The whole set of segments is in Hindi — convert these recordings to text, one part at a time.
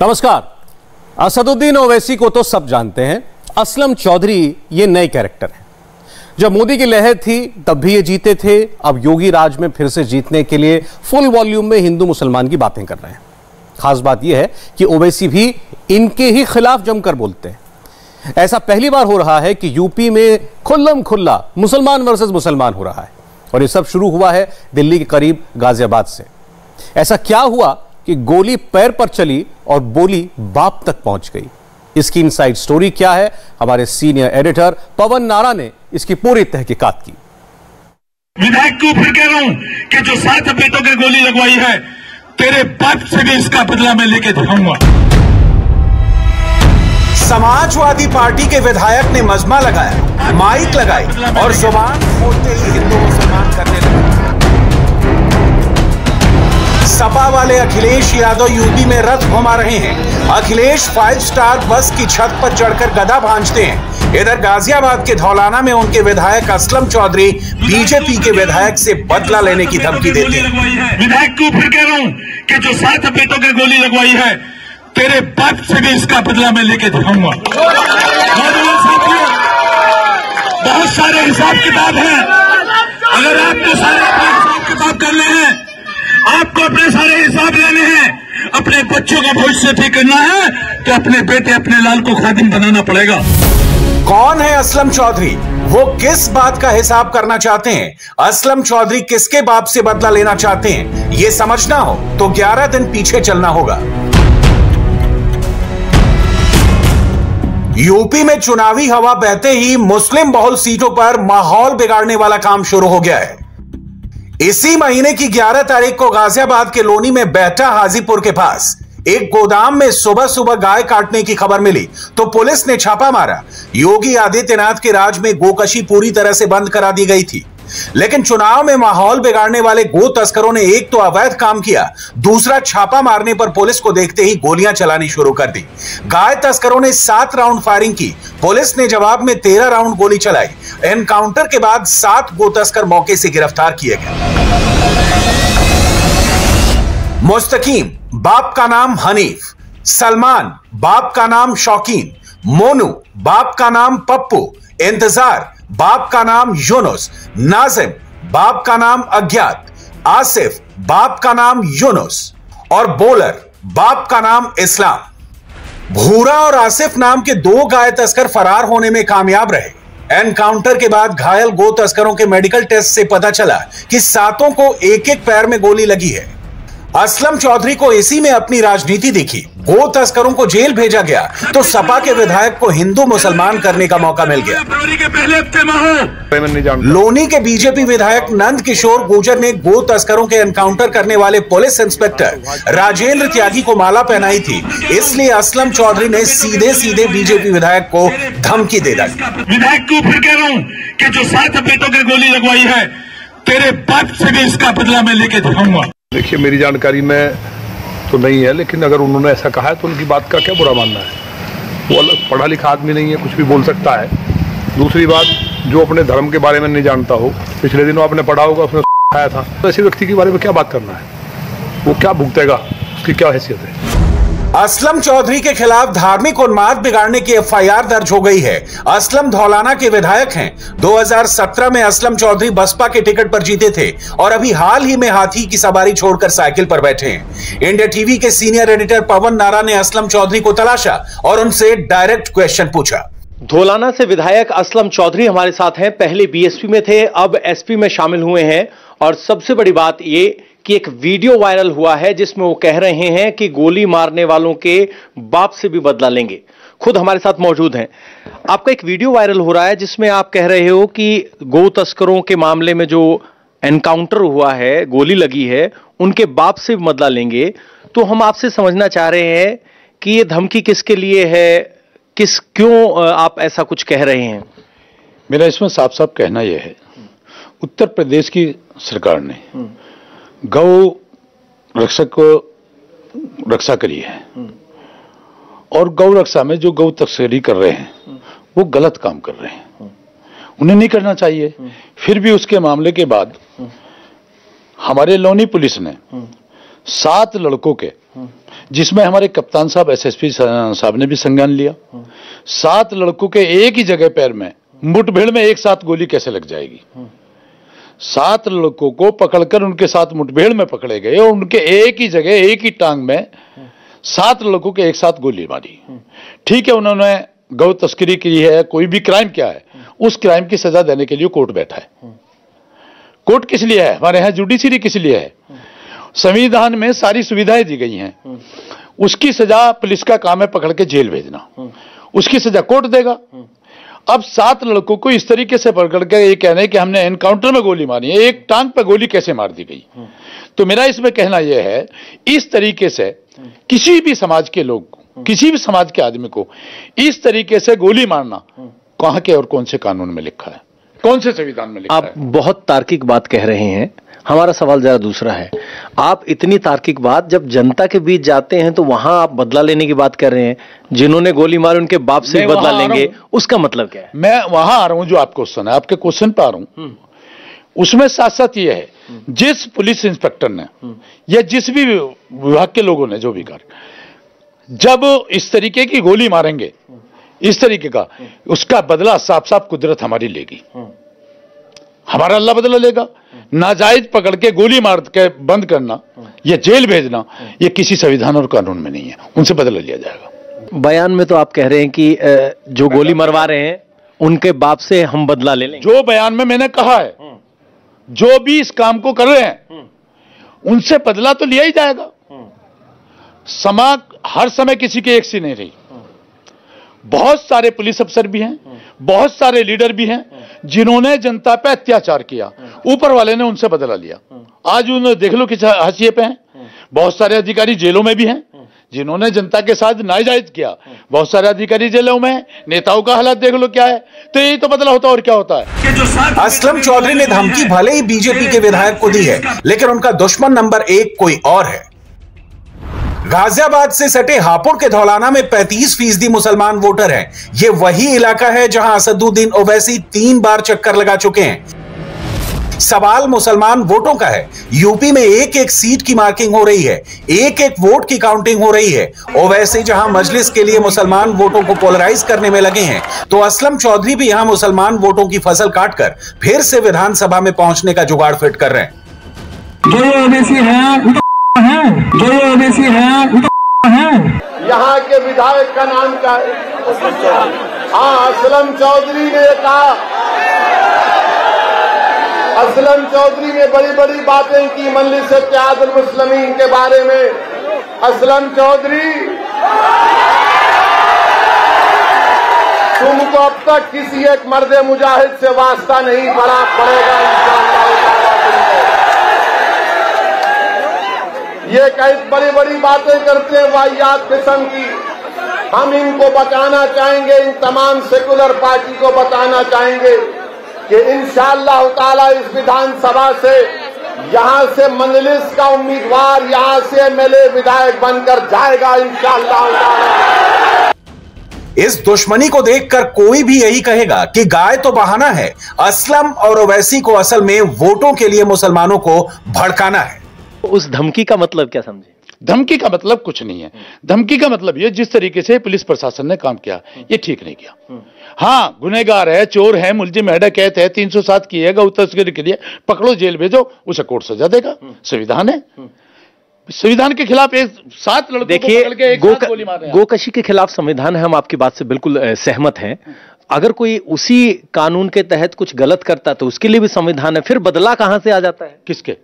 नमस्कार। असदुद्दीन ओवैसी को तो सब जानते हैं। असलम चौधरी ये नए कैरेक्टर हैं। जब मोदी की लहर थी तब भी ये जीते थे। अब योगी राज में फिर से जीतने के लिए फुल वॉल्यूम में हिंदू मुसलमान की बातें कर रहे हैं। खास बात यह है कि ओवैसी भी इनके ही खिलाफ जमकर बोलते हैं। ऐसा पहली बार हो रहा है कि यूपी में खुल्लम खुल्ला मुसलमान वर्सेस मुसलमान हो रहा है और ये सब शुरू हुआ है दिल्ली के करीब गाजियाबाद से। ऐसा क्या हुआ कि गोली पैर पर चली और बोली बाप तक पहुंच गई? इसकी इनसाइड स्टोरी क्या है? हमारे सीनियर एडिटर पवन नारा ने इसकी पूरी तहकीकात की। विधायक को फिर कह रहा हूं कि जो 7 बेटों की गोली लगवाई है, तेरे बाप से भी इसका बदला मैं लेके दिखाऊंगा। समाजवादी पार्टी के विधायक ने मजमा लगाया, माइक लगाई और जुबान खोलते ही हिंदू मुसलमान करने लगे। सपा वाले अखिलेश यादव यूपी में रथ घुमा रहे हैं। अखिलेश 5 स्टार बस की छत पर चढ़कर गदा भांजते हैं। इधर गाजियाबाद के धौलाना में उनके विधायक असलम चौधरी बीजेपी के विधायक से बदला लेने की धमकी देते हैं। विधायक को फिर कह रहा हूं कि जो 7 बेटों की गोली लगवाई है, तेरे बाप से भी इसका बदला मैं लेके दिखाऊंगा। बहुत सारे हिसाब किताब हैं। अगर आपको सारे अपने हिसाब किताब करने हैं, आपको अपने सारे हिसाब लेने हैं, अपने बच्चों का भविष्य ठीक करना है, तो अपने बेटे अपने लाल को खादिम बनाना पड़ेगा। कौन है असलम चौधरी? वो किस बात का हिसाब करना चाहते हैं? असलम चौधरी किसके बाप से बदला लेना चाहते हैं? ये समझना हो तो 11 दिन पीछे चलना होगा। यूपी में चुनावी हवा बहते ही मुस्लिम बहुल सीटों पर माहौल बिगाड़ने वाला काम शुरू हो गया है। इसी महीने की 11 तारीख को गाजियाबाद के लोनी में बैठा हाजीपुर के पास एक गोदाम में सुबह सुबह गाय काटने की खबर मिली तो पुलिस ने छापा मारा। योगी आदित्यनाथ के राज में गोकशी पूरी तरह से बंद करा दी गई थी, लेकिन चुनाव में माहौल बिगाड़ने वाले गो तस्करों ने एक तो अवैध काम किया, दूसरा छापा मारने पर पुलिस को देखते ही गोलियां चलानी शुरू कर दी। गाय तस्करों ने 7 राउंड फायरिंग की, पुलिस ने जवाब में 13 राउंड गोली चलाई। एनकाउंटर के बाद 7 गो तस्कर मौके से गिरफ्तार किए गए। मुस्तकीम बाप का नाम हनीफ, सलमान बाप का नाम शौकीन, मोनू बाप का नाम पप्पू, इंतजार बाप का नाम यूनुस, नाजिम बाप का नाम अज्ञात, आसिफ बाप का नाम यूनुस और बोलर बाप का नाम इस्लाम। भूरा और आसिफ नाम के 2 गाय तस्कर फरार होने में कामयाब रहे। एनकाउंटर के बाद घायल गो तस्करों के मेडिकल टेस्ट से पता चला कि 7 को एक-एक पैर में गोली लगी है। असलम चौधरी को इसी में अपनी राजनीति दिखी। गो तस्करों को जेल भेजा गया तो सपा के विधायक को हिंदू मुसलमान करने का मौका मिल गया। लोनी के बीजेपी विधायक नंद किशोर गुर्जर ने गो तस्करों के एनकाउंटर करने वाले पुलिस इंस्पेक्टर राजेंद्र त्यागी को माला पहनाई थी, इसलिए असलम चौधरी ने सीधे सीधे बीजेपी विधायक को धमकी दे दी। विधायक को फिर कह रहा हूं कि जो 7 बेटों की गोली लगवाई है, तेरे बाप से भी इसका बदला मैं लेके दिखाऊंगा। देखिए, मेरी जानकारी में तो नहीं है, लेकिन अगर उन्होंने ऐसा कहा है तो उनकी बात का क्या बुरा मानना है। वो अलग पढ़ा लिखा आदमी नहीं है, कुछ भी बोल सकता है। दूसरी बात, जो अपने धर्म के बारे में नहीं जानता हो, पिछले दिनों आपने पढ़ा होगा उसने खाया था, तो ऐसे व्यक्ति के बारे में क्या बात करना है? वो क्या भुगतेगा, उसकी क्या हैसियत है? असलम चौधरी के खिलाफ धार्मिक उन्माद बिगाड़ने की एफआईआर दर्ज हो गई है। असलम धौलाना के विधायक हैं। 2017 में असलम चौधरी बसपा के टिकट पर जीते थे और अभी हाल ही में हाथी की सवारी छोड़कर साइकिल पर बैठे हैं। इंडिया टीवी के सीनियर एडिटर पवन नारा ने असलम चौधरी को तलाशा और उनसे डायरेक्ट क्वेश्चन पूछा। धौलाना से विधायक असलम चौधरी हमारे साथ हैं। पहले बीएसपी में थे, अब एसपी में शामिल हुए हैं और सबसे बड़ी बात ये कि एक वीडियो वायरल हुआ है जिसमें वो कह रहे हैं कि गोली मारने वालों के बाप से भी बदला लेंगे। खुद हमारे साथ मौजूद हैं। आपका एक वीडियो वायरल हो रहा है जिसमें आप कह रहे हो कि गो तस्करों के मामले में जो एनकाउंटर हुआ है, गोली लगी है, उनके बाप से भी बदला लेंगे। तो हम आपसे समझना चाह रहे हैं कि ये धमकी किसके लिए है, क्यों आप ऐसा कुछ कह रहे हैं? मेरा इसमें साफ साफ कहना यह है, उत्तर प्रदेश की सरकार ने गौ रक्षक को रक्षा करी है और गौ रक्षा में जो गौ तस्करी कर रहे हैं वो गलत काम कर रहे हैं, उन्हें नहीं करना चाहिए। फिर भी उसके मामले के बाद हमारे लोनी पुलिस ने 7 लड़कों के जिसमें हमारे कप्तान साहब एसएसपी साहब ने भी संज्ञान लिया। 7 लड़कों के एक ही जगह पैर में मुठभेड़ में एक साथ गोली कैसे लग जाएगी? 7 लड़कों को पकड़कर उनके साथ मुठभेड़ में पकड़े गए और उनके एक ही जगह एक ही टांग में 7 लड़कों के एक साथ गोली मारी। ठीक है, उन्होंने गौ तस्करी की है, कोई भी क्राइम किया है, उस क्राइम की सजा देने के लिए कोर्ट बैठा है। कोर्ट किस लिए है? हमारे यहां जुडिशरी किस लिए है? संविधान में सारी सुविधाएं दी गई हैं। उसकी सजा पुलिस का काम है पकड़ के जेल भेजना, उसकी सजा कोर्ट देगा। अब 7 लड़कों को इस तरीके से पकड़ के ये कहने कि हमने एनकाउंटर में गोली मारी है, एक टांग पे गोली कैसे मार दी गई? तो मेरा इसमें कहना यह है, इस तरीके से किसी भी समाज के लोग को, किसी भी समाज के आदमी को इस तरीके से गोली मारना कहां के और कौन से कानून में लिखा है, कौन से संविधान में लिखा है? आप बहुत तार्किक बात कह रहे हैं। हमारा सवाल जरा दूसरा है। आप इतनी तार्किक बात, जब जनता के बीच जाते हैं तो वहां आप बदला लेने की बात कर रहे हैं। जिन्होंने गोली मारी उनके बाप से भी बदला लेंगे, उसका मतलब क्या है? मैं वहां आ रहा हूं, जो आप क्वेश्चन है, आपके क्वेश्चन पे आ रहा हूं। उसमें साथ साथ ये है, जिस पुलिस इंस्पेक्टर ने या जिस भी विभाग के लोगों ने जो भी कर, जब इस तरीके की गोली मारेंगे, इस तरीके का, उसका बदला साफ साफ कुदरत हमारी लेगी। हमारा अल्लाह बदला लेगा। नाजायज पकड़ के गोली मार के बंद करना या जेल भेजना, ये किसी संविधान और कानून में नहीं है। उनसे बदला लिया जाएगा। बयान में तो आप कह रहे हैं कि जो गोली मरवा रहे हैं उनके बाप से हम बदला ले लेंगे। जो बयान में मैंने कहा है, जो भी इस काम को कर रहे हैं उनसे बदला तो लिया ही जाएगा। समाज हर समय किसी के एक सी नहीं रही। बहुत सारे पुलिस अफसर भी हैं, बहुत सारे लीडर भी हैं जिन्होंने जनता पे अत्याचार किया, ऊपर वाले ने उनसे बदला लिया। आज उन्हें देख लो किस हाशिए पे हैं। बहुत सारे अधिकारी जेलों में भी हैं जिन्होंने जनता के साथ नाजायज किया। बहुत सारे अधिकारी जेलों में हैं। नेताओं का हालात देख लो क्या है। तो यही तो बदला होता है, और क्या होता है? असलम चौधरी ने धमकी भले ही बीजेपी के विधायक को दी है, लेकिन उनका दुश्मन नंबर 1 कोई और है। गाजियाबाद से सटे हापुड़ के धौलाना में 35% मुसलमान वोटर हैं। ये वही इलाका है जहां असदुद्दीन ओवैसी 3 बार चक्कर लगा चुके हैं। सवाल मुसलमान वोटों का है। यूपी में एक एक सीट की मार्किंग हो रही है, एक एक वोट की काउंटिंग हो रही है। ओवैसी जहां मजलिस के लिए मुसलमान वोटों को पोलराइज करने में लगे हैं, तो असलम चौधरी भी यहां मुसलमान वोटों की फसल काटकर फिर से विधानसभा में पहुंचने का जुगाड़ फिट कर रहे हैं। जो ओवैसी है, जो ओवैसी है, यहाँ के विधायक का नाम क्या है? हाँ, असलम चौधरी ने कहा। असलम चौधरी ने बड़ी बड़ी बातें की मजलिस इत्तेहादुल मुस्लिमीन के बारे में। असलम चौधरी, तुमको अब तक किसी एक मर्द मुजाहिद से वास्ता नहीं पड़ेगा इंशाअल्लाह। ये कई बड़ी बड़ी बातें करते हैं वाहियात किस्म की। हम इनको बताना चाहेंगे, इन तमाम सेकुलर पार्टी को बताना चाहेंगे कि इंशाअल्लाह ताला इस विधानसभा से, यहां से मजलिस का उम्मीदवार यहां से एमएलए विधायक बनकर जाएगा इंशाअल्लाह ताला। इस दुश्मनी को देखकर कोई भी यही कहेगा कि गाय तो बहाना है। असलम और ओवैसी को असल में वोटों के लिए मुसलमानों को भड़काना है। उस धमकी का मतलब क्या समझे? धमकी का मतलब कुछ नहीं है। धमकी का मतलब ये, जिस तरीके से पुलिस प्रशासन ने काम किया, ये ठीक नहीं किया। हाँ, गुनहगार है, चोर है, मुलजिम है, डकैत है, 307 की है, गौ तस्करी के लिए पकड़ो, जेल भेजो, उसे कोर्ट सजा देगा। संविधान है। संविधान के खिलाफ 7 लड़कों को पकड़ के एक साथ गोली मार रहे हैं। गोकशी के खिलाफ संविधान है, हम आपकी बात से बिल्कुल सहमत हैं। अगर कोई उसी कानून के तहत कुछ गलत करता तो उसके लिए भी संविधान है, फिर बदला कहां से आ जाता है? किसके?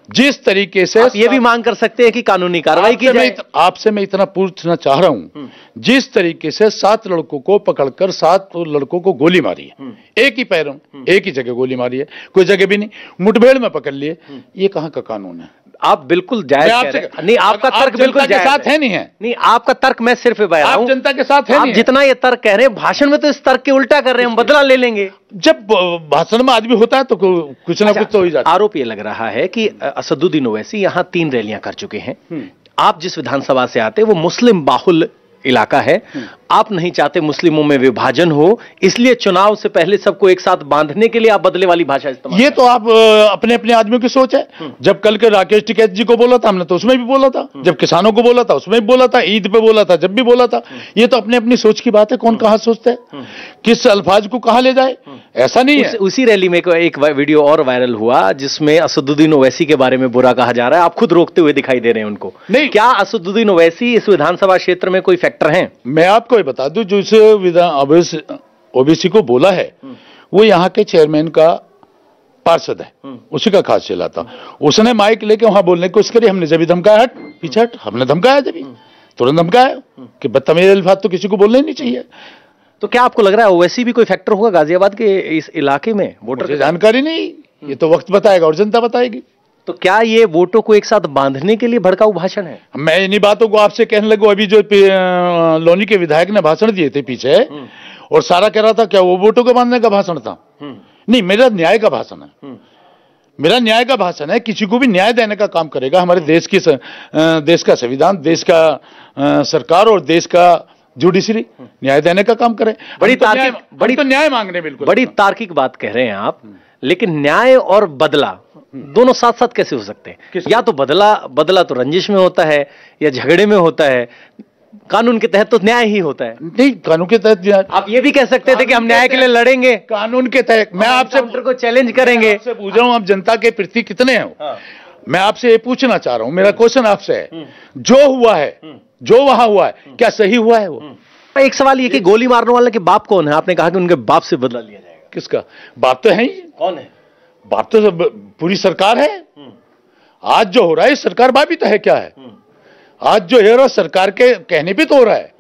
जिस तरीके से ये भी मांग कर सकते हैं कि कानूनी कार्रवाई की जाए। आपसे मैं इतना पूछना चाह रहा हूं, जिस तरीके से 7 लड़कों को पकड़कर 7 लड़कों को गोली मारी है, एक ही पैरों, एक ही जगह गोली मारी है, कोई जगह भी नहीं, मुठभेड़ में पकड़ लिए, ये कहां का कानून है? आप बिल्कुल जायज कह रहे हैं। नहीं, आपका तर्क बिल्कुल जायज साथ है। नहीं है, नहीं, आपका तर्क मैं सिर्फ बयान आप जनता के साथ है। आप जितना ये तर्क कह रहे हैं, भाषण में तो इस तर्क के उल्टा कर रहे हैं, हम बदला ले लेंगे। जब भाषण में आदमी होता है तो कुछ ना कुछ तो हो जाता है। आरोप ये लग रहा है कि असदुद्दीन ओवैसी यहां 3 रैलियां कर चुके हैं। आप जिस विधानसभा से आते हैं वो मुस्लिम बाहुल इलाका है, आप नहीं चाहते मुस्लिमों में विभाजन हो, इसलिए चुनाव से पहले सबको एक साथ बांधने के लिए आप बदले वाली भाषा इस्तेमाल। ये तो आप अपने अपने आदमियों की सोच है। जब कल के राकेश टिकैत जी को बोला था हमने तो उसमें भी बोला था, जब किसानों को बोला था उसमें भी बोला था, ईद पे बोला था जब भी बोला था। ये तो अपने अपनी सोच की बात है, कौन कहां सोचता है, किस अल्फाज को कहां ले जाए, ऐसा नहीं है। उसी रैली में एक वीडियो और वायरल हुआ जिसमें असदुद्दीन ओवैसी के बारे में बुरा कहा जा रहा है, आप खुद रोकते हुए दिखाई दे रहे हैं उनको। नहीं, क्या असदुद्दीन ओवैसी इस विधानसभा क्षेत्र में कोई फैक्टर हैं? मैं आपको ये बता दूं, जो इस ओबीसी को बोला है वो यहाँ के चेयरमैन का पार्षद है, उसी का खास चला था। उसने माइक लेके वहां बोलने की कोशिश करी, हमने जब धमकाया हट पीछे हट, हमने धमकाया जब तुरंत धमकाया कि बदतमीज अल्फाज तो किसी को बोलने नहीं चाहिए। तो क्या आपको लग रहा है ओवैसी भी कोई फैक्टर होगा गाजियाबाद के इस इलाके में? वोटर जानकारी नहीं, ये तो वक्त बताएगा और जनता बताएगी। तो क्या ये वोटों को एक साथ बांधने के लिए भड़काऊ भाषण है? मैं इन्हीं बातों को आपसे कहने लगूं। अभी जो लोनी के विधायक ने भाषण दिए थे पीछे और सारा कह रहा था क्या वो वोटों को बांधने का भाषण था? नहीं, मेरा न्याय का भाषण है, मेरा न्याय का भाषण है। किसी को भी न्याय देने का काम करेगा हमारे देश का संविधान, देश का सरकार और देश का जुडिशरी न्याय देने का काम करे। बड़ी न्याय मांग रहे हैं, बिल्कुल बड़ी तार्किक बात कह रहे हैं आप, लेकिन न्याय और बदला दोनों साथ साथ कैसे हो सकते हैं? या तो बदला तो रंजिश में होता है या झगड़े में होता है, कानून के तहत तो न्याय ही होता है। नहीं, कानून के तहत आप ये भी कह सकते थे कि हम न्याय के लिए लड़ेंगे, कानून के तहत। मैं आपसे को चैलेंज करेंगे। आपसे पूछ रहा हूं, आप जनता के प्रति कितने हैं? मैं आपसे ये पूछना चाह रहा हूं, मेरा क्वेश्चन आपसे है, जो हुआ है, जो वहां हुआ है, क्या सही हुआ है? वो एक सवाल ये कि गोली मारने वाले के बाप कौन है? आपने कहा कि उनके बाप से बदला लिया जाएगा। किसका बाप? तो है ही। कौन है बाप? तो पूरी सरकार है। आज जो हो रहा है सरकार बाप ही तो है। क्या है आज जो है रहा सरकार के कहने पे तो हो रहा है,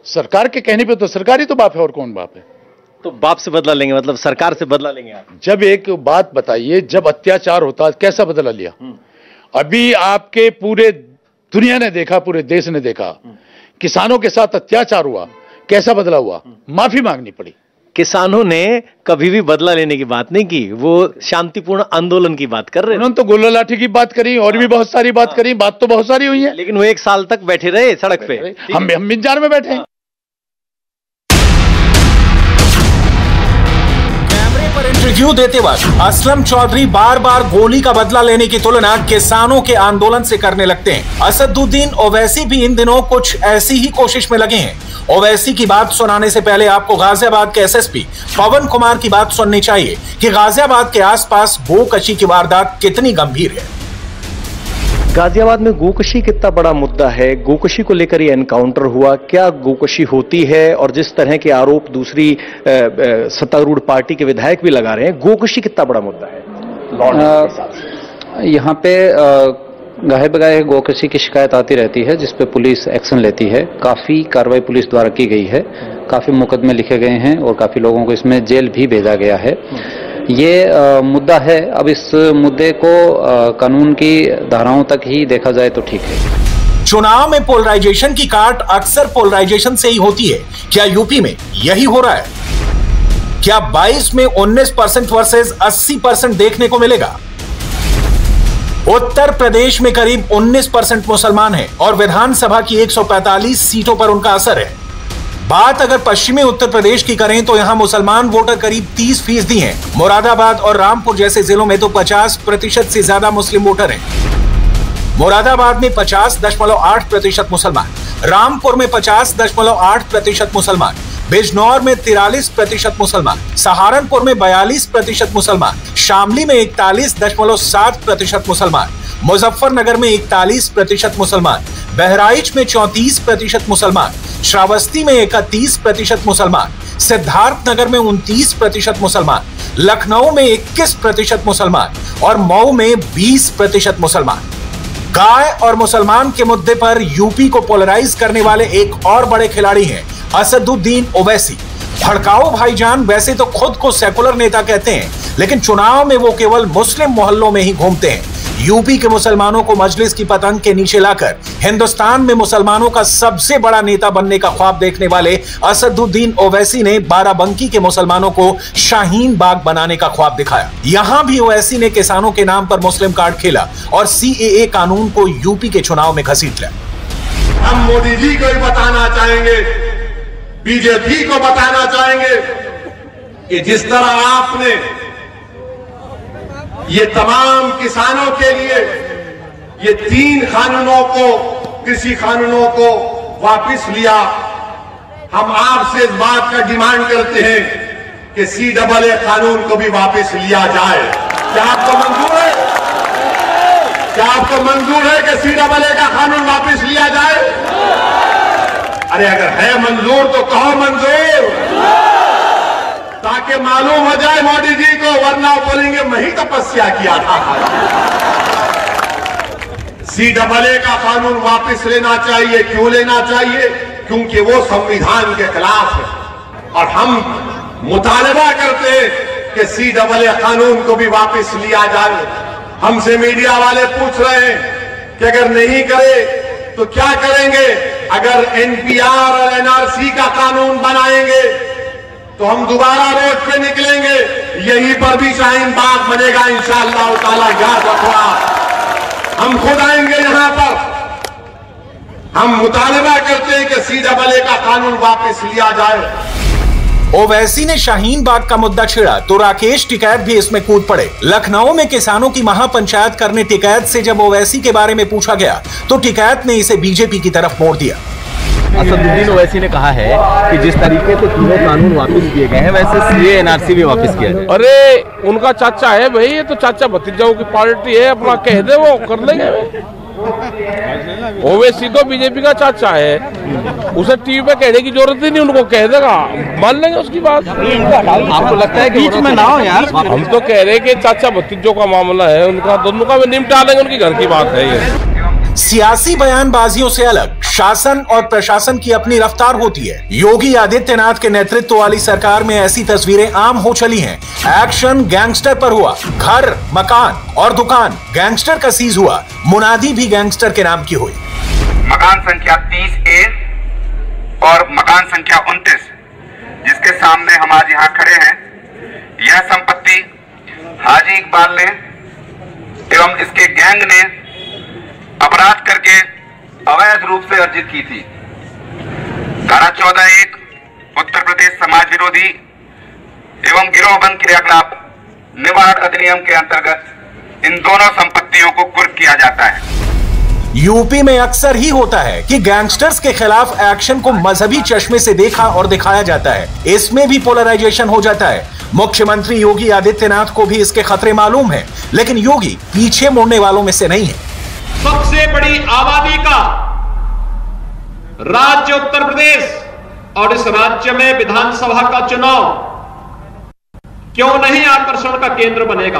सरकार के कहने पे तो सरकार ही तो बाप है, और कौन बाप है? तो बाप से बदला लेंगे मतलब सरकार से बदला लेंगे आप? जब एक बात बताइए, जब अत्याचार होता है कैसा बदला लिया? अभी आपके पूरे दुनिया ने देखा, पूरे देश ने देखा, किसानों के साथ अत्याचार हुआ, कैसा बदला हुआ? माफी मांगनी पड़ी। किसानों ने कभी भी बदला लेने की बात नहीं की, वो शांतिपूर्ण आंदोलन की बात कर रहे हैं। उन्होंने तो गोला लाठी की बात करी और भी बहुत सारी बात करी, बात तो बहुत सारी हुई है, लेकिन वो 1 साल तक बैठे रहे सड़क पे। हम इंतजार में बैठे हैं। पर इंटरव्यू देते वक्त असलम चौधरी बार बार गोली का बदला लेने की तुलना किसानों के आंदोलन से करने लगते हैं। असदुद्दीन ओवैसी भी इन दिनों कुछ ऐसी ही कोशिश में लगे हैं। ओवैसी की बात सुनाने से पहले आपको गाजियाबाद के एसएसपी पवन कुमार की बात सुननी चाहिए कि गाजियाबाद के आसपास गोकशी की वारदात कितनी गंभीर है। गाजियाबाद में गोकशी कितना बड़ा मुद्दा है, गोकशी को लेकर ये एनकाउंटर हुआ, क्या गोकशी होती है? और जिस तरह के आरोप दूसरी सत्तारूढ़ पार्टी के विधायक भी लगा रहे हैं, गोकशी कितना बड़ा मुद्दा है? यहाँ पे गाहे बगाहे गोकशी की शिकायत आती रहती है, जिस पे पुलिस एक्शन लेती है। काफी कार्रवाई पुलिस द्वारा की गई है, काफी मुकदमे लिखे गए हैं और काफी लोगों को इसमें जेल भी भेजा गया है। ये मुद्दा है। अब इस मुद्दे को कानून की धाराओं तक ही देखा जाए तो ठीक है। चुनाव में पोलराइजेशन की काट अक्सर पोलराइजेशन से ही होती है। क्या यूपी में यही हो रहा है? क्या 22 में 19% वर्सेस 80% देखने को मिलेगा? उत्तर प्रदेश में करीब 19% मुसलमान हैं और विधानसभा की 145 सीटों पर उनका असर है। बात अगर पश्चिमी उत्तर प्रदेश की करें तो यहां मुसलमान वोटर करीब 30% हैं। मुरादाबाद और रामपुर जैसे जिलों में तो 50% से ज्यादा मुस्लिम वोटर हैं। मुरादाबाद में 50.8% मुसलमान, रामपुर में 50.8% मुसलमान, बिजनौर में 43% मुसलमान, सहारनपुर में 42% मुसलमान, शामली में 41.7% मुसलमान, मुजफ्फरनगर में 41% मुसलमान, बहराइच में 34% मुसलमान, श्रावस्ती में 31% मुसलमान, सिद्धार्थनगर में 29% मुसलमान, लखनऊ में 21% मुसलमान और मऊ में 20% मुसलमान। गाय और मुसलमान के मुद्दे पर यूपी को पोलराइज करने वाले एक और बड़े खिलाड़ी हैं असदुद्दीन ओवैसी। भड़काऊ भाईजान वैसे तो खुद को सेकुलर नेता कहते हैं, लेकिन चुनाव में वो केवल मुस्लिम मोहल्लों में ही घूमते हैं। यूपी के मुसलमानों को मजलिस की पतंग के नीचे लाकर हिंदुस्तान में मुसलमानों का सबसे बड़ा नेता बनने का ख्वाब देखने वाले असदुद्दीन ओवैसी ने बाराबंकी के मुसलमानों को शाहीन बाग बनाने का ख्वाब दिखाया। यहां भी ओवैसी ने किसानों के नाम पर मुस्लिम कार्ड खेला और सीएए कानून को यूपी के चुनाव में घसीट लिया। हम मोदी जी को ही बताना चाहेंगे बीजेपी को बताना चाहेंगे कि जिस तरह आपने ये तमाम किसानों के लिए ये 3 कानूनों को, कृषि कानूनों को वापस लिया, हम आपसे इस बात का डिमांड करते हैं कि CAA कानून को भी वापस लिया जाए। क्या आपको मंजूर है? क्या आपको मंजूर है कि CAA का कानून वापस लिया जाए? अरे अगर है मंजूर तो कहो मंजूर, ताकि मालूम हो जाए मोदी जी को, वरना बोलेंगे मैं ही तपस्या किया था। CAA का कानून वापस लेना चाहिए। क्यों लेना चाहिए? क्योंकि वो संविधान के खिलाफ है और हम मुतालबा करते हैं कि CAA कानून को भी वापस लिया जाए। हमसे मीडिया वाले पूछ रहे हैं कि अगर नहीं करे तो क्या करेंगे? अगर NPR और NRC का कानून बनाएंगे तो हम दोबारा रोड पे निकलेंगे, यहीं पर भी शाहीन बाग बनेगा इंशाअल्लाह ताला। याद रखना, हम खुद आएंगे यहां पर। हम मुतालबा करते हैं कि CAA का कानून वापस लिया जाए। ओवैसी ने शाहीन बाग का मुद्दा छेड़ा तो राकेश टिकैत भी इसमें कूद पड़े। लखनऊ में किसानों की महापंचायत करने टिकैत से जब ओवैसी के बारे में पूछा गया तो टिकैत ने इसे बीजेपी की तरफ मोड़ दिया। असदुद्दीन ओवैसी ने कहा है कि जिस तरीके से 3 कानून वापस किए गए हैं वैसे CAA NRC भी वापस किया जाए। अरे उनका चाचा है भाई, ये तो चाचा भतीजाओं की पार्टी है, अपना कह दे वो कर लेंगे। ओवैसी तो बीजेपी का चाचा है, उसे टीवी पे कहने की जरूरत ही नहीं, उनको कह देगा, मान लेंगे उसकी बात। आपको लगता है कि बीच में ना हो यार? हम तो कह रहे हैं कि चाचा भतीजों का मामला है, उनका दोनों का निपटा लेंगे, उनकी घर की बात है ये। सियासी बयानबाजियों से अलग शासन और प्रशासन की अपनी रफ्तार होती है। योगी आदित्यनाथ के नेतृत्व वाली सरकार में ऐसी तस्वीरें आम हो चली हैं। एक्शन गैंगस्टर पर हुआ, घर, मकान और दुकान गैंगस्टर का सीज हुआ, मुनादी भी गैंगस्टर के नाम की हुई। मकान संख्या 30A और मकान संख्या 29 जिसके सामने हम आज यहाँ खड़े हैं, यह संपत्ति हाजी इकबाल ने एवं इसके गैंग ने अपराध करके अवैध रूप से अर्जित की थी। धारा 14(1) उत्तर प्रदेश समाज विरोधी एवं गिरोहबंद क्रियाकलाप निवारण अधिनियम के अंतर्गत इन दोनों संपत्तियों को कुर्क किया जाता है। यूपी में अक्सर ही होता है कि गैंगस्टर्स के खिलाफ एक्शन को मजहबी चश्मे से देखा और दिखाया जाता है। इसमें भी पोलराइजेशन हो जाता है। मुख्यमंत्री योगी आदित्यनाथ को भी इसके खतरे मालूम है, लेकिन योगी पीछे मुड़ने वालों में से नहीं है। सबसे बड़ी आबादी का राज्य उत्तर प्रदेश और इस राज्य में विधानसभा का चुनाव क्यों नहीं आकर्षण का केंद्र बनेगा?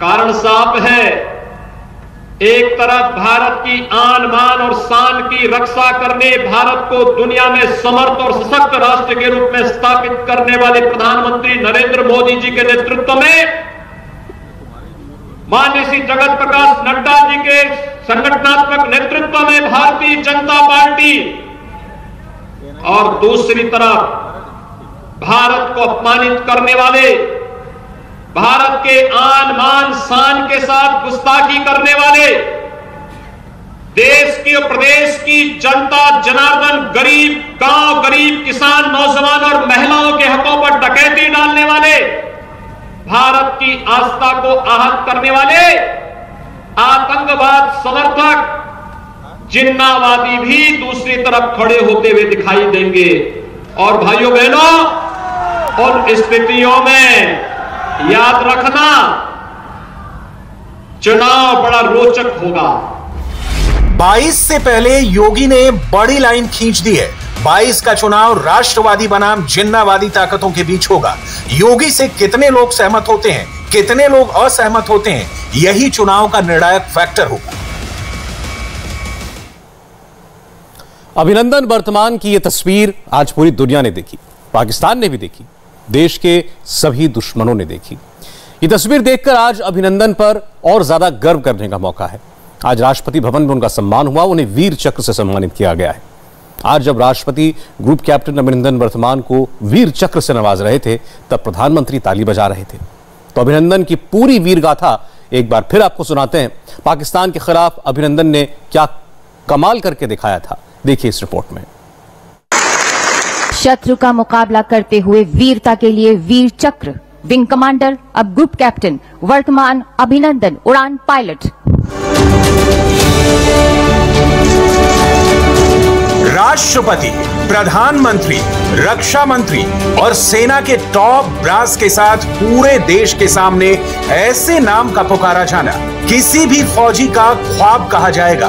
कारण साफ है, एक तरफ भारत की आन बान और शान की रक्षा करने, भारत को दुनिया में समर्थ और सशक्त राष्ट्र के रूप में स्थापित करने वाले प्रधानमंत्री नरेंद्र मोदी जी के नेतृत्व में माननीय श्री जगत प्रकाश नड्डा जी के संगठनात्मक नेतृत्व में भारतीय जनता पार्टी, और दूसरी तरफ भारत को अपमानित करने वाले, भारत के आन मान शान के साथ गुस्ताखी करने वाले, देश की और प्रदेश की जनता जनार्दन, गरीब गांव, गरीब किसान, नौजवान और महिलाओं के हकों पर डकैती डालने वाले, भारत की आस्था को आहत करने वाले आतंकवाद समर्थक जिन्नावादी भी दूसरी तरफ खड़े होते हुए दिखाई देंगे। और भाइयों बहनों, उन स्थितियों में याद रखना, चुनाव बड़ा रोचक होगा। 22 से पहले योगी ने बड़ी लाइन खींच दी है। 22 का चुनाव राष्ट्रवादी बनाम जिन्नावादी ताकतों के बीच होगा। योगी से कितने लोग सहमत होते हैं, कितने लोग असहमत होते हैं, यही चुनाव का निर्णायक फैक्टर होगा। अभिनंदन वर्तमान की यह तस्वीर आज पूरी दुनिया ने देखी, पाकिस्तान ने भी देखी, देश के सभी दुश्मनों ने देखी। ये तस्वीर देखकर आज अभिनंदन पर और ज्यादा गर्व करने का मौका है। आज राष्ट्रपति भवन में उनका सम्मान हुआ, उन्हें वीर चक्र से सम्मानित किया गया है। आज जब राष्ट्रपति ग्रुप कैप्टन अभिनंदन वर्तमान को वीर चक्र से नवाज रहे थे, तब प्रधानमंत्री ताली बजा रहे थे। तो अभिनंदन की पूरी वीर गाथा एक बार फिर आपको सुनाते हैं। पाकिस्तान के खिलाफ अभिनंदन ने क्या कमाल करके दिखाया था, देखिए इस रिपोर्ट में। शत्रु का मुकाबला करते हुए वीरता के लिए वीर चक्र, विंग कमांडर अब ग्रुप कैप्टन, वर्तमान अभिनंदन उड़ान पायलट। राष्ट्रपति, प्रधानमंत्री, रक्षा मंत्री और सेना के टॉप ब्रास के साथ पूरे देश के सामने ऐसे नाम का पुकारा जाना किसी भी फौजी का ख्वाब कहा जाएगा।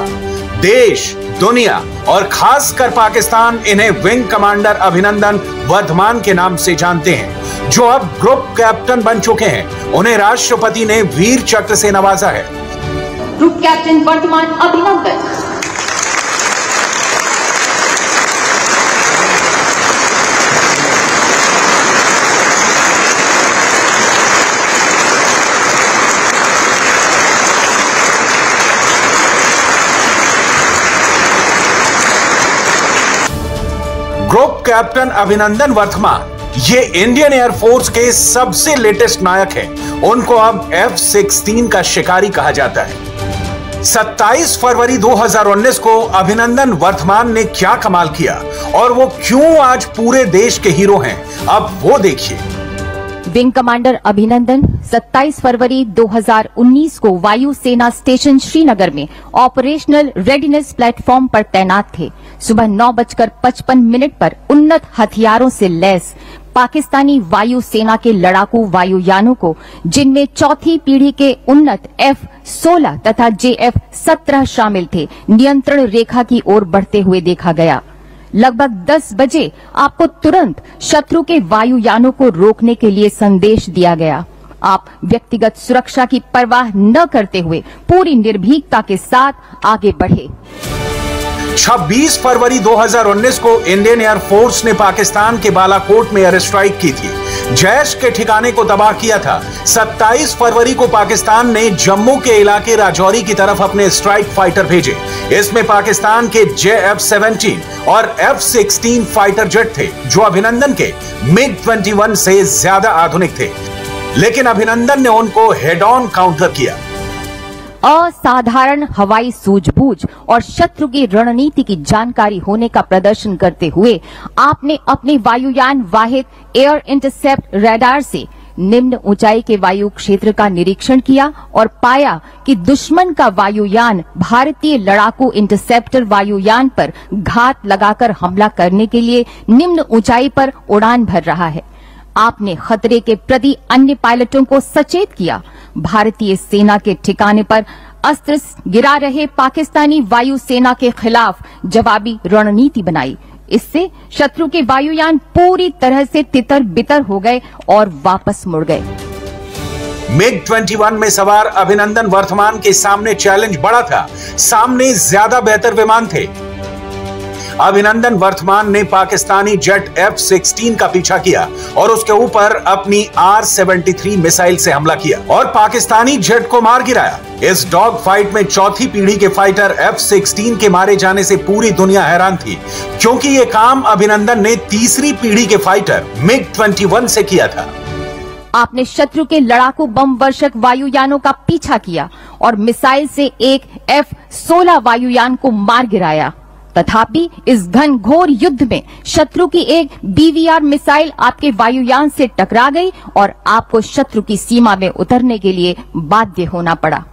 देश, दुनिया और खासकर पाकिस्तान इन्हें विंग कमांडर अभिनंदन वर्धमान के नाम से जानते हैं, जो अब ग्रुप कैप्टन बन चुके हैं। उन्हें राष्ट्रपति ने वीर चक्र से नवाजा है। ग्रुप कैप्टन वर्धमान अभिनंदन। ग्रुप कैप्टन अभिनंदन वर्धमान ये इंडियन एयरफोर्स के सबसे लेटेस्ट नायक हैं। उनको अब F-16 का शिकारी कहा जाता है। 27 फरवरी 2019 को अभिनंदन वर्धमान ने क्या कमाल किया और वो क्यों आज पूरे देश के हीरो हैं, अब वो देखिए। विंग कमांडर अभिनंदन 27 फरवरी 2019 को वायु सेना स्टेशन श्रीनगर में ऑपरेशनल रेडीनेस प्लेटफॉर्म पर तैनात थे। सुबह 9:55 पर उन्नत हथियारों से लैस पाकिस्तानी वायु सेना के लड़ाकू वायुयानों को, जिनमें चौथी पीढ़ी के उन्नत F-16 तथा JF-17 शामिल थे, नियंत्रण रेखा की ओर बढ़ते हुए देखा गया। लगभग 10 बजे आपको तुरंत शत्रु के वायुयानों को रोकने के लिए संदेश दिया गया। आप व्यक्तिगत सुरक्षा की परवाह न करते हुए पूरी निर्भीकता के साथ आगे बढ़े। 26 फरवरी 2019 को इंडियन एयरफोर्स ने पाकिस्तान के बालाकोट में एयर स्ट्राइक की थी, जैश के ठिकाने को तबाह किया था। 27 फरवरी को पाकिस्तान ने जम्मू के इलाके राजौरी की तरफ अपने स्ट्राइक फाइटर भेजे। इसमें पाकिस्तान के JF-17 और F-16 फाइटर जेट थे, जो अभिनंदन के MiG-21 से ज्यादा आधुनिक थे, लेकिन अभिनंदन ने उनको हेड ऑन काउंटर किया। असाधारण हवाई सूझबूझ और शत्रु की रणनीति की जानकारी होने का प्रदर्शन करते हुए आपने अपने वायुयान वाहिद एयर इंटरसेप्ट रडार से निम्न ऊंचाई के वायु क्षेत्र का निरीक्षण किया और पाया कि दुश्मन का वायुयान भारतीय लड़ाकू इंटरसेप्टर वायुयान पर घात लगाकर हमला करने के लिए निम्न ऊंचाई पर उड़ान भर रहा है। आपने खतरे के प्रति अन्य पायलटों को सचेत किया। भारतीय सेना के ठिकाने पर अस्त्र गिरा रहे पाकिस्तानी वायु सेना के खिलाफ जवाबी रणनीति बनाई। इससे शत्रु के वायुयान पूरी तरह से तितर बितर हो गए और वापस मुड़ गए। MiG-21 में सवार अभिनंदन वर्धमान के सामने चैलेंज बड़ा था। सामने ज्यादा बेहतर विमान थे। अभिनंदन वर्धमान ने पाकिस्तानी जेट F-16 का पीछा किया और उसके ऊपर अपनी R-73 मिसाइल से हमला किया और पाकिस्तानी जेट को मार गिराया। इस डॉग फाइट में चौथी पीढ़ी के फाइटर F-16 के मारे जाने से पूरी दुनिया हैरान थी, क्योंकि ये काम अभिनंदन ने तीसरी पीढ़ी के फाइटर MiG-21 से किया था। आपने शत्रु के लड़ाकू बम वर्षक वायुयानों का पीछा किया और मिसाइल से एक F-16 वायुयान को मार गिराया। तथापि इस घनघोर युद्ध में शत्रु की एक BVR मिसाइल आपके वायुयान से टकरा गई और आपको शत्रु की सीमा में उतरने के लिए बाध्य होना पड़ा।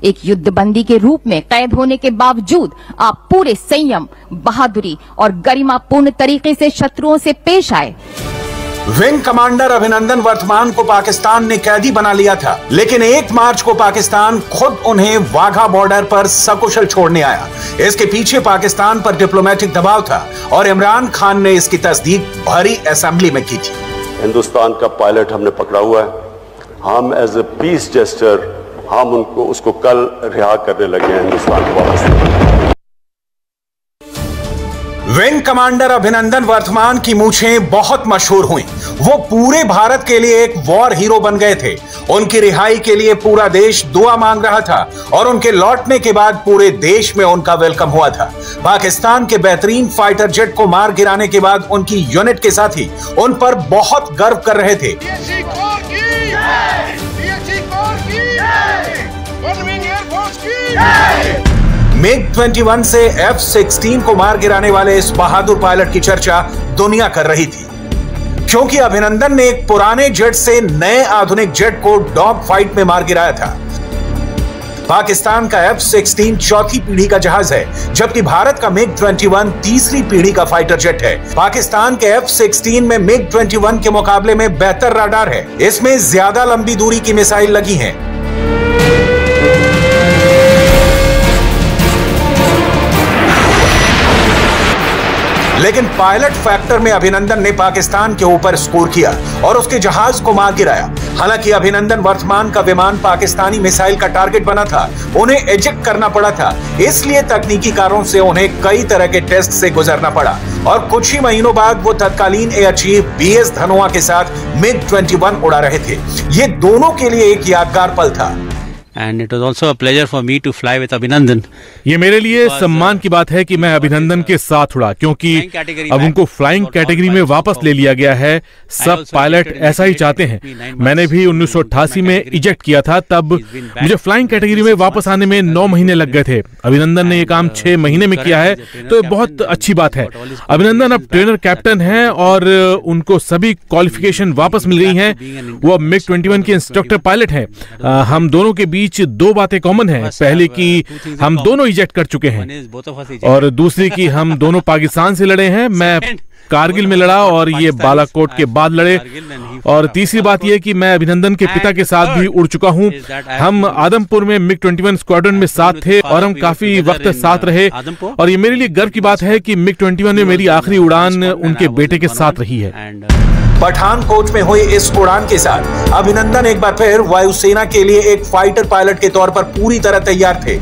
एक युद्धबंदी के रूप में कैद होने के बावजूद आप पूरे संयम, बहादुरी और गरिमापूर्ण तरीके से शत्रुओं से पेश आए। विंग कमांडर अभिनंदन वर्धमान को पाकिस्तान ने कैदी बना लिया था, लेकिन 1 मार्च को पाकिस्तान खुद उन्हें वाघा बॉर्डर पर सकुशल छोड़ने आया। इसके पीछे पाकिस्तान पर डिप्लोमेटिक दबाव था और इमरान खान ने इसकी तस्दीक भरी असेंबली में की थी। हिंदुस्तान का पायलट हमने पकड़ा हुआ है। हम एज ए पीस जेस्टर हम उसको कल रिहा करने लगे हैं हिंदुस्तान को। विंग कमांडर अभिनंदन वर्धमान की मूछें बहुत मशहूर हुई। वो पूरे भारत के लिए एक वॉर हीरो बन गए थे। उनकी रिहाई के लिए पूरा देश दुआ मांग रहा था और उनके लौटने के बाद पूरे देश में उनका वेलकम हुआ था। पाकिस्तान के बेहतरीन फाइटर जेट को मार गिराने के बाद उनकी यूनिट के साथी उन पर बहुत गर्व कर रहे थे। MiG-21 से F-16 को मार गिराने वाले इस बहादुर पायलट की चर्चा दुनिया कर रही थी, क्योंकि अभिनंदन ने एक पुराने जेट से नए आधुनिक जेट को डॉग फाइट में मार गिराया था। पाकिस्तान का F-16 चौथी पीढ़ी का जहाज है, जबकि भारत का MiG-21 तीसरी पीढ़ी का फाइटर जेट है। पाकिस्तान के F-16 में MiG-21 के मुकाबले में बेहतर राडार है। इसमें ज्यादा लंबी दूरी की मिसाइल लगी हैं। लेकिन पायलट फैक्टर में अभिनंदन ने पाकिस्तान के ऊपर स्कोर किया और उसके जहाज को मार गिराया। हालांकि अभिनंदन वर्तमान का विमान पाकिस्तानी मिसाइल का टारगेट बना था, उन्हें इजेक्ट करना पड़ा था, इसलिए तकनीकी कारणों से उन्हें कई तरह के टेस्ट से गुजरना पड़ा और कुछ ही महीनों बाद वो तत्कालीन एयर चीफ BS धनोआ के साथ MiG-21 उड़ा रहे थे। ये दोनों के लिए एक यादगार पल था। And it was also a pleasure for me to fly with Abhinandan. ये मेरे लिए सम्मान की बात है कि मैं अभिनंदन के साथ उड़ा, क्योंकि अब उनको फ्लाइंग कैटेगरी में वापस ले लिया गया है। सब पायलट ऐसा ही चाहते हैं। मैंने भी 1988 में इजेक्ट किया था, तब मुझे फ्लाइंग कैटेगरी में वापस आने में 9 महीने लग गए थे। अभिनंदन ने ये काम 6 महीने में किया है, तो ये बहुत अच्छी बात है। अभिनंदन अब ट्रेनर कैप्टन हैं और उनको सभी क्वालिफिकेशन वापस मिल गई हैं। वो अब MiG-21 के इंस्ट्रक्टर पायलट हैं। हम दोनों के बीच 2 बातें कॉमन हैं। पहले कि हम दोनों इजेक्ट कर चुके हैं और दूसरी कि हम दोनों पाकिस्तान से लड़े हैं। मैं कारगिल में लड़ा और ये बालाकोट के बाद लड़े। और तीसरी बात यह कि मैं अभिनंदन के पिता के साथ भी उड़ चुका हूं। हम आदमपुर में MiG-21 स्क्वाड्रन में साथ थे और हम काफी वक्त साथ रहे और ये मेरे लिए गर्व की बात है कि MiG-21 में मेरी आखिरी उड़ान उनके बेटे के साथ रही है। पठानकोट में हुई इस उड़ान के साथ अभिनंदन एक बार फिर वायुसेना के लिए एक फाइटर पायलट के तौर पर पूरी तरह तैयार थे।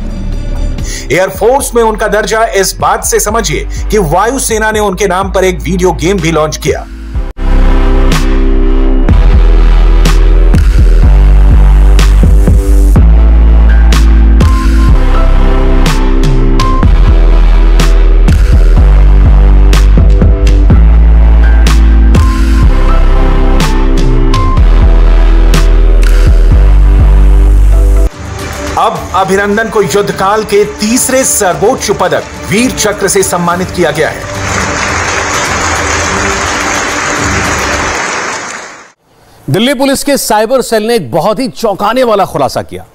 एयरफोर्स में उनका दर्जा इस बात से समझिए कि वायुसेना ने उनके नाम पर एक वीडियो गेम भी लॉन्च किया। अब अभिनंदन को युद्धकाल के तीसरे सर्वोच्च पदक वीर चक्र से सम्मानित किया गया है। दिल्ली पुलिस के साइबर सेल ने एक बहुत ही चौंकाने वाला खुलासा किया।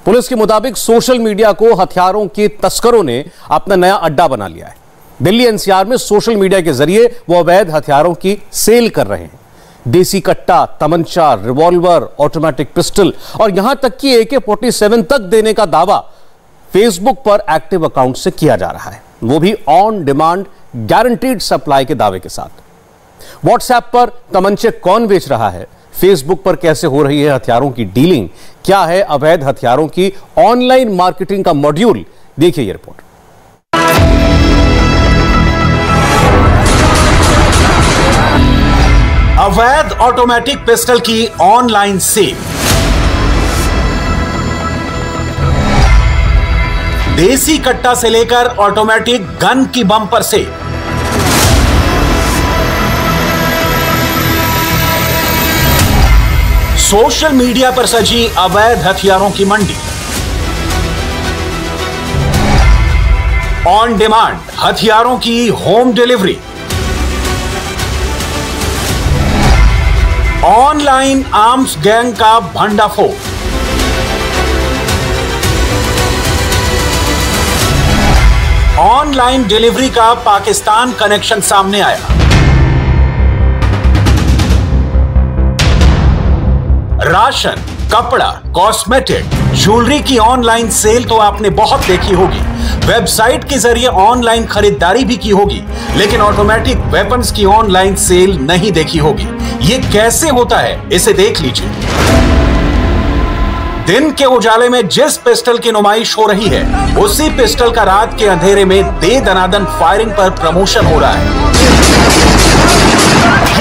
पुलिस के मुताबिक सोशल मीडिया को हथियारों के तस्करों ने अपना नया अड्डा बना लिया है। दिल्ली NCR में सोशल मीडिया के जरिए वो अवैध हथियारों की सेल कर रहे हैं। देसी कट्टा, तमंचा, रिवॉल्वर, ऑटोमेटिक पिस्टल और यहां तक कि AK-47 तक देने का दावा फेसबुक पर एक्टिव अकाउंट से किया जा रहा है, वो भी ऑन डिमांड गारंटीड सप्लाई के दावे के साथ। व्हाट्सएप पर तमंचे कौन बेच रहा है, फेसबुक पर कैसे हो रही है हथियारों की डीलिंग, क्या है अवैध हथियारों की ऑनलाइन मार्केटिंग का मॉड्यूल, देखिए ये रिपोर्ट। अवैध ऑटोमेटिक पिस्टल की ऑनलाइन सेल, देसी कट्टा से लेकर ऑटोमेटिक गन की बम्पर सेल, सोशल मीडिया पर सजी अवैध हथियारों की मंडी, ऑन डिमांड हथियारों की home delivery, online arms gang का भंडाफोड़, ऑनलाइन डिलीवरी का पाकिस्तान कनेक्शन सामने आया। राशन, कपड़ा, कॉस्मेटिक, ज्वेलरी की ऑनलाइन सेल तो आपने बहुत देखी होगी। वेबसाइट के जरिए ऑनलाइन खरीदारी भी की होगी, लेकिन ऑटोमेटिक वेपन्स की ऑनलाइन सेल नहीं देखी होगी। ये कैसे होता है, इसे देख लीजिए। दिन के उजाले में जिस पिस्टल की नुमाइश हो रही है, उसी पिस्टल का रात के अंधेरे में दे दनादन फायरिंग पर प्रमोशन हो रहा है।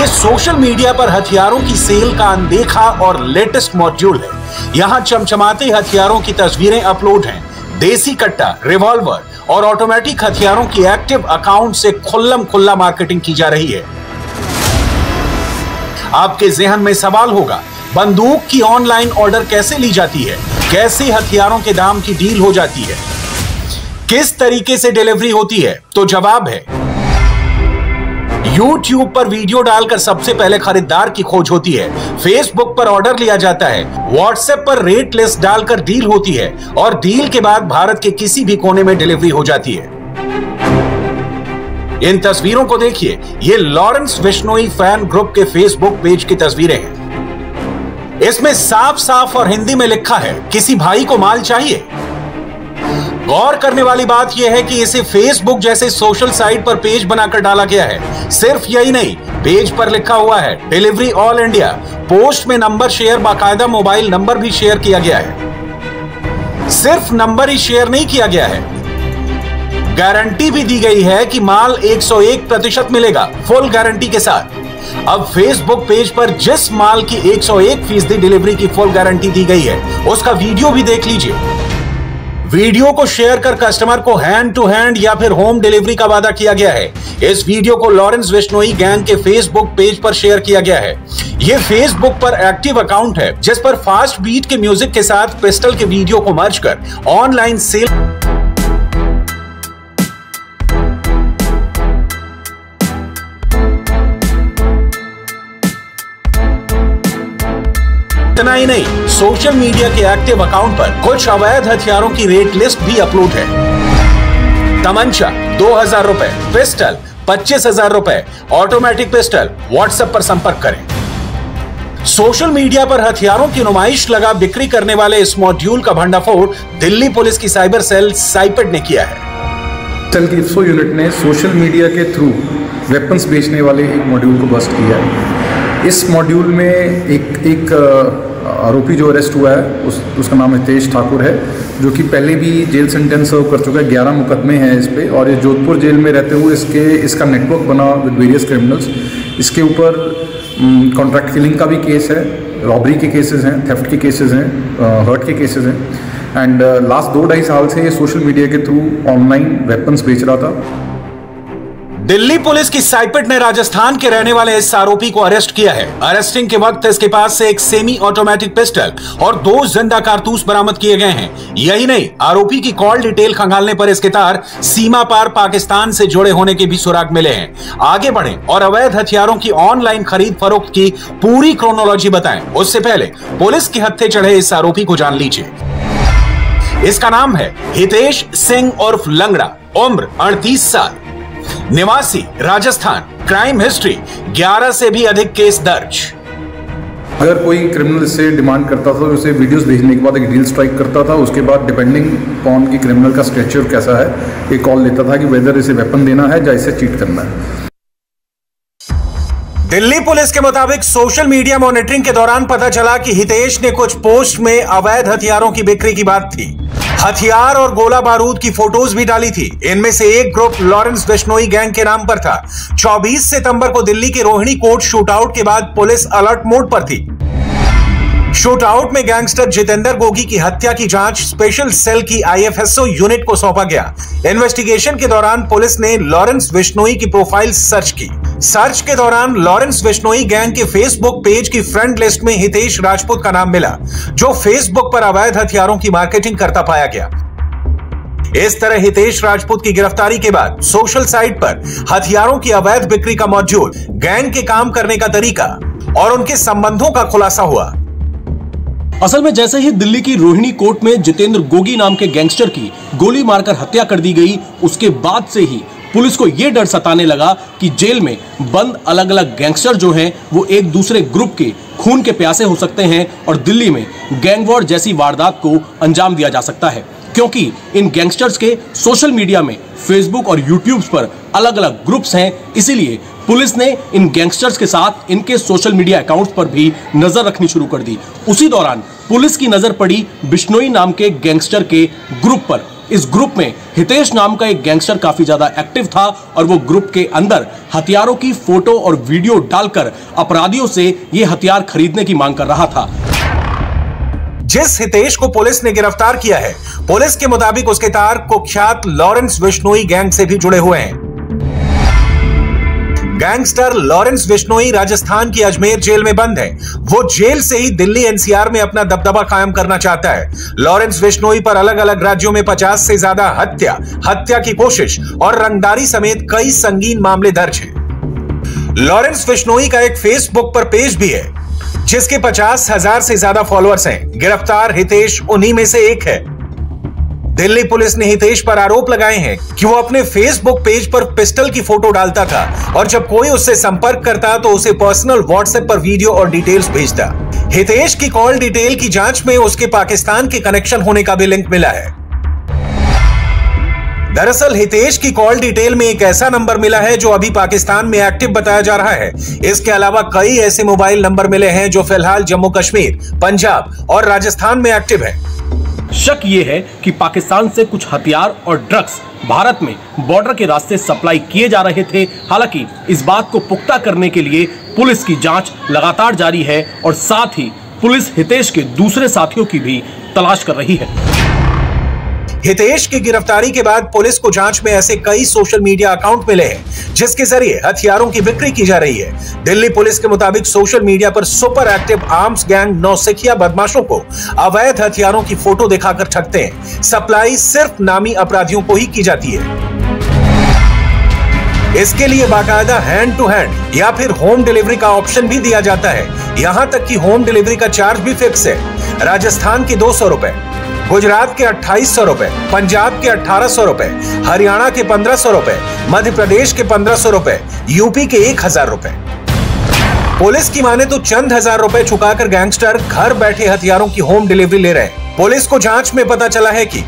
ये सोशल मीडिया पर हथियारों की सेल का अनदेखा और लेटेस्ट मॉड्यूल है। यहां चमचमाते हथियारों की तस्वीरें अपलोड हैं। देसी कट्टा, रिवॉल्वर और ऑटोमेटिक हथियारों की एक्टिव अकाउंट से खुल्लम खुल्ला मार्केटिंग की जा रही है। आपके जहन में सवाल होगा, बंदूक की ऑनलाइन ऑर्डर कैसे ली जाती है, कैसे हथियारों के दाम की डील हो जाती है, किस तरीके से डिलीवरी होती है? तो जवाब है YouTube पर वीडियो डालकर सबसे पहले खरीदार की खोज होती है, Facebook पर ऑर्डर लिया जाता है, WhatsApp पर रेट लिस्ट डालकर डील होती है और डील के बाद भारत के किसी भी कोने में डिलीवरी हो जाती है। इन तस्वीरों को देखिए, ये लॉरेंस बिश्नोई फैन ग्रुप के Facebook पेज की तस्वीरें हैं। इसमें साफ साफ और हिंदी में लिखा है, किसी भाई को माल चाहिए। गौर करने वाली बात यह है कि इसे फेसबुक जैसे सोशल साइट पर पेज बनाकर डाला गया है। सिर्फ यही नहीं, पेज पर लिखा हुआ है डिलीवरी ऑल इंडिया। पोस्ट में नंबर शेयर, बाकायदा मोबाइल नंबर भी शेयर किया गया है। सिर्फ नंबर ही शेयर नहीं किया गया है, गारंटी भी दी गई है कि माल 101% मिलेगा, फुल गारंटी के साथ। अब फेसबुक पेज पर जिस माल की 101% डिलीवरी की फुल गारंटी दी गई है, उसका वीडियो भी देख लीजिए। वीडियो को शेयर कर कस्टमर को हैंड टू हैंड या फिर होम डिलीवरी का वादा किया गया है। इस वीडियो को लॉरेंस बिश्नोई गैंग के फेसबुक पेज पर शेयर किया गया है। यह फेसबुक पर एक्टिव अकाउंट है जिस पर फास्ट बीट के म्यूजिक के साथ पिस्टल के वीडियो को मर्ज कर ऑनलाइन सेल इतना ही नहीं, सोशल मीडिया के एक्टिव अकाउंट पर कुछ अवैध हथियारों की रेट लिस्ट भी अपलोड है। तमंचा 2000 रुपए, पिस्टल 25,000 रुपए, ऑटोमेटिक पिस्टल। व्हाट्सएप पर संपर्क करें। सोशल मीडिया पर हथियारों की नुमाइश लगा बिक्री करने वाले इस मॉड्यूल का भंडाफोड़ दिल्ली पुलिस की साइबर सेल साइपेड ने किया है। सेल की IFSO यूनिट ने सोशल मीडिया के थ्रू वेपन्स बेचने वाले एक मॉड्यूल को बस्ट किया है। इस मॉड्यूल में एक आरोपी जो अरेस्ट हुआ है उसका नाम हितेश ठाकुर है, जो कि पहले भी जेल सेंटेंस सर्व कर चुका है। 11 मुकदमे हैं इस पे और ये जोधपुर जेल में रहते हुए इसका नेटवर्क बना विद वेरियस क्रिमिनल्स। इसके ऊपर कॉन्ट्रैक्ट किलिंग का भी केस है, रॉबरी के केसेस हैं, थेफ्ट के केसेस हैं, हर्ट के केसेस हैं। एंड लास्ट 2-2.5 साल से ये सोशल मीडिया के थ्रू ऑनलाइन वेपन्स बेच रहा था। दिल्ली पुलिस की साइपेड ने राजस्थान के रहने वाले इस आरोपी को अरेस्ट किया है। अरेस्टिंग के वक्त इसके पास से एक सेमी ऑटोमेटिक पिस्टल और 2 जिंदा कारतूस बरामद किए गए हैं। यही नहीं, आरोपी की कॉल डिटेल खंगालने पर इसके तार सीमा पार पाकिस्तान से जुड़े होने के भी सुराग मिले हैं। आगे बढ़ें और अवैध हथियारों की ऑनलाइन खरीद फरोख्त की पूरी क्रोनोलॉजी बताएं। उससे पहले पुलिस के हत्थे चढ़े इस आरोपी को जान लीजिए। इसका नाम है हितेश सिंह उर्फ लंगड़ा, उम्र 38 साल, निवासी राजस्थान, क्राइम हिस्ट्री 11 से भी अधिक केस दर्ज। अगर कोई क्रिमिनल इससे डिमांड करता था तो उसे वीडियोस भेजने के बाद एक डील स्ट्राइक करता था। उसके बाद डिपेंडिंग ऑन की क्रिमिनल का स्ट्रक्चर कैसा है, ये कॉल लेता था कि वेदर इसे वेपन देना है या इसे चीट करना है। दिल्ली पुलिस के मुताबिक सोशल मीडिया मॉनिटरिंग के दौरान पता चला कि हितेश ने कुछ पोस्ट में अवैध हथियारों की बिक्री की बात थी। हथियार और गोला बारूद की फोटोज भी डाली थी। इनमें से एक ग्रुप लॉरेंस बिश्नोई गैंग के नाम पर था। 24 सितंबर को दिल्ली के रोहिणी कोर्ट शूटआउट के बाद पुलिस अलर्ट मोड पर थी। शूटआउट में गैंगस्टर जितेंद्र गोगी की हत्या की जांच स्पेशल सेल की IFSO यूनिट को सौंपा गया। इन्वेस्टिगेशन के दौरान पुलिस ने लॉरेंस बिश्नोई की प्रोफाइल सर्च की। सर्च के दौरान लॉरेंस बिश्नोई गैंग के फेसबुक पेज की फ्रेंड लिस्ट में हितेश राजपूत का नाम मिला, जो फेसबुक पर अवैध हथियारों की मार्केटिंग करता पाया गया। इस तरह हितेश राजपूत की गिरफ्तारी के बाद सोशल साइट पर हथियारों की अवैध बिक्री का मॉड्यूल, गैंग के काम करने का तरीका और उनके संबंधों का खुलासा हुआ। असल में जैसे ही दिल्ली की रोहिणी कोर्ट में जितेंद्र गोगी नाम के गैंगस्टर की गोली मारकर हत्या कर दी गई, उसके बाद से ही पुलिस को यह डर सताने लगा कि जेल में बंद अलग अलग गैंगस्टर जो हैं वो एक दूसरे ग्रुप के खून के प्यासे हो सकते हैं और दिल्ली में गैंग वॉर जैसी वारदात को अंजाम दिया जा सकता है, क्योंकि इन गैंगस्टर्स के सोशल मीडिया में फेसबुक और यूट्यूब पर अलग अलग ग्रुप्स हैं। इसीलिए पुलिस ने इन गैंगस्टर्स के साथ इनके सोशल मीडिया अकाउंट्स पर भी नजर रखनी शुरू कर दी। उसी दौरान पुलिस की नजर पड़ी बिश्नोई नाम के गैंगस्टर के ग्रुप पर। इस ग्रुप में हितेश नाम का एक गैंगस्टर काफी ज्यादा एक्टिव था और वो ग्रुप के अंदर हथियारों की फोटो और वीडियो डालकर अपराधियों से ये हथियार खरीदने की मांग कर रहा था। जिस हितेश को पुलिस ने गिरफ्तार किया है, पुलिस के मुताबिक उसके तार कुख्यात लॉरेंस बिश्नोई गैंग से भी जुड़े हुए हैं। गैंगस्टर लॉरेंस बिश्नोई राजस्थान की अजमेर जेल में बंद है। वो जेल से ही दिल्ली एनसीआर में अपना दबदबा कायम करना चाहता है। लॉरेंस बिश्नोई पर अलग अलग राज्यों में 50 से ज्यादा हत्या की कोशिश और रंगदारी समेत कई संगीन मामले दर्ज हैं। लॉरेंस बिश्नोई का एक फेसबुक पर पेज भी है जिसके 50,000 से ज्यादा फॉलोअर्स हैं। गिरफ्तार हितेश उन्हीं में से एक है। दिल्ली पुलिस ने हितेश पर आरोप लगाए हैं कि वो अपने फेसबुक पेज पर पिस्टल की फोटो डालता था और जब कोई उससे संपर्क करता तो उसे पर्सनल व्हाट्सएप पर वीडियो और डिटेल्स भेजता। हितेश की कॉल डिटेल की जांच में उसके पाकिस्तान के कनेक्शन होने का भी लिंक मिला है। दरअसल हितेश की कॉल डिटेल में एक ऐसा नंबर मिला है जो अभी पाकिस्तान में एक्टिव बताया जा रहा है। इसके अलावा कई ऐसे मोबाइल नंबर मिले हैं जो फिलहाल जम्मू कश्मीर, पंजाब और राजस्थान में एक्टिव है। शक ये है कि पाकिस्तान से कुछ हथियार और ड्रग्स भारत में बॉर्डर के रास्ते सप्लाई किए जा रहे थे। हालांकि इस बात को पुख्ता करने के लिए पुलिस की जांच लगातार जारी है और साथ ही पुलिस हितेश के दूसरे साथियों की भी तलाश कर रही है। हितेश की गिरफ्तारी के बाद पुलिस को जांच में ऐसे कई सोशल मीडिया अकाउंट मिले हैं जिसके जरिए हथियारों की बिक्री की जा रही है। दिल्ली पुलिस के मुताबिक सोशल मीडिया पर सुपर एक्टिव आर्म्स गैंग नौसिखिया बदमाशों को अवैध हथियारों की फोटो दिखाकर ठगते हैं। सप्लाई सिर्फ नामी अपराधियों को ही की जाती है। इसके लिए बाकायदा हैंड टू हैंड या फिर होम डिलीवरी का ऑप्शन भी दिया जाता है। यहां तक कि होम डिलीवरी का चार्ज भी फिक्स है। राजस्थान के 200 रुपए, गुजरात के 2800 रुपए, पंजाब के 1800 रुपए, हरियाणा के 1500 रुपए, मध्य प्रदेश के 1500 रुपए, यूपी के 1000 रुपए। पुलिस की माने तो चंद हजार रुपए चुकाकर गैंगस्टर घर बैठे हथियारों की होम डिलीवरी ले रहे हैं। पुलिस को जांच में पता चला है कि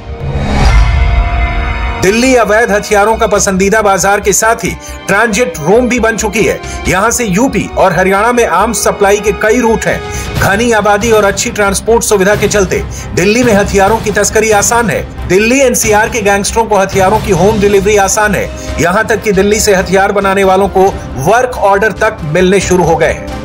दिल्ली अवैध हथियारों का पसंदीदा बाजार के साथ ही ट्रांजिट रूम भी बन चुकी है। यहां से यूपी और हरियाणा में आर्म्स सप्लाई के कई रूट हैं। घनी आबादी और अच्छी ट्रांसपोर्ट सुविधा के चलते दिल्ली में हथियारों की तस्करी आसान है। दिल्ली एनसीआर के गैंगस्टरों को हथियारों की होम डिलीवरी आसान है। यहां तक कि दिल्ली से हथियार बनाने वालों को वर्क ऑर्डर तक मिलने शुरू हो गए हैं।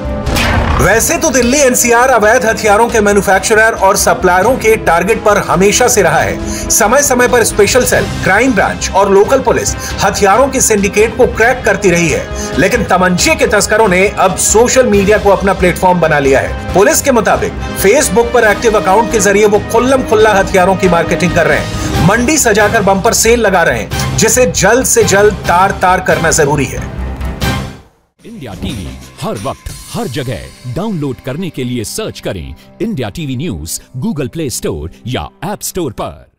वैसे तो दिल्ली एनसीआर अवैध हथियारों के मैन्युफैक्चरर और सप्लायरों के टारगेट पर हमेशा से रहा है। समय समय पर स्पेशल सेल, क्राइम ब्रांच और लोकल पुलिस हथियारों के सिंडिकेट को क्रैक करती रही है, लेकिन तमंचे के तस्करों ने अब सोशल मीडिया को अपना प्लेटफॉर्म बना लिया है। पुलिस के मुताबिक फेसबुक पर एक्टिव अकाउंट के जरिए वो खुल्लम खुल्ला हथियारों की मार्केटिंग कर रहे हैं। मंडी सजाकर बम्पर सेल लगा रहे हैं, जिसे जल्द से जल्द तार तार करना जरूरी है। इंडिया टीवी हर वक्त हर जगह डाउनलोड करने के लिए सर्च करें India TV news Google play store या ऐप स्टोर पर।